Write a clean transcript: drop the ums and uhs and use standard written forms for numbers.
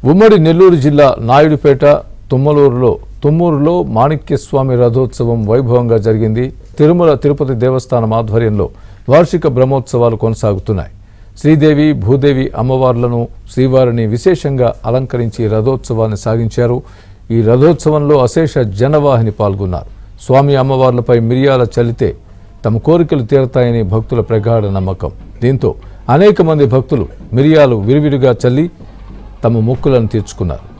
ఉమ్మడి నెల్లూరు జిల్లా నాయుడుపేట తుమ్మూరులో మాణిక్యస్వామి రథోత్సవం వైభవంగా జరిగింది. తిరుమల తిరుపతి దేవస్థానం ఆధ్వర్యంలో వార్షిక బ్రహ్మోత్సవాలు కొనసాగుతున్నాయి. శ్రీదేవి భూదేవి అమ్మవార్లను శ్రీవారిని విశేషంగా అలంకరించి రథోత్సవాన్ని సాగించారు. ఈ రథోత్సవంలో అశేష జనవాహిని పాల్గొన్నారు. స్వామి అమ్మవార్లపై మిరియాల చల్లితే తమ కోరికలు తీరతాయని భక్తుల ప్రగాఢ నమ్మకం. దీంతో అనేక మంది భక్తులు మిరియాలు విరివిరిగా చల్లి తమ మొక్కులను తీర్చుకున్నారు.